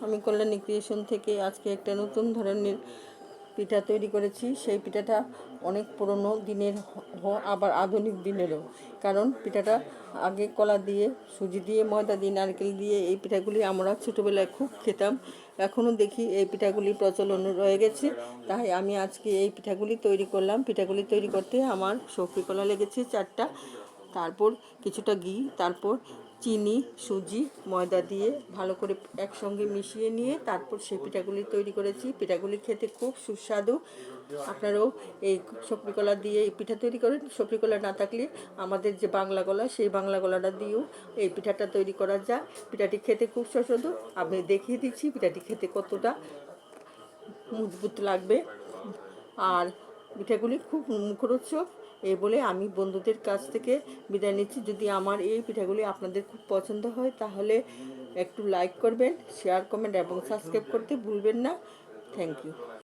আমি কল্যাণী ক্রিয়েশন থেকে আজকে একটা নতুন ধরনের পিঠা তৈরি করেছি। সেই পিঠাটা অনেক পুরনো দিনের, আবার আধুনিক দিনেরও। কারণ পিঠাটা আগে কলা দিয়ে, সুজি দিয়ে, ময়দা দিয়ে, নারকেল দিয়ে এই পিঠাগুলি আমরা ছোটোবেলায় খুব খেতাম। এখনও দেখি এই পিঠাগুলি প্রচলন রয়ে গেছে। তাই আমি আজকে এই পিঠাগুলি তৈরি করলাম। পিঠাগুলি তৈরি করতে আমার সবজি কলা লেগেছে 4টা, তারপর কিছুটা ঘি, তারপর চিনি, সুজি, ময়দা দিয়ে ভালো করে একসঙ্গে মিশিয়ে নিয়ে তারপর সেই পিঠাগুলি তৈরি করেছি। পিঠাগুলি খেতে খুব সুস্বাদু। আপনারাও এই সবজি কলা দিয়ে এই পিঠা তৈরি করেন। সবজি কলা না থাকলে আমাদের যে বাংলা কলা, সেই বাংলা কলাটা দিয়েও এই পিঠাটা তৈরি করা যায়। পিঠাটি খেতে খুব সুস্বাদু। আমি দেখিয়ে দিচ্ছি পিঠাটি খেতে কতটা মজবুত লাগবে। আর পিঠাগুলি খুব মুখরোচক। এই বলে আমি বন্ধুদের কাছ থেকে বিদায় নিচ্ছি। যদি আমার এই পিঠাগুলি আপনাদের খুব পছন্দ হয় তাহলে একটু লাইক করবেন, শেয়ার, কমেন্ট এবং সাবস্ক্রাইব করতে ভুলবেন না। Thank you.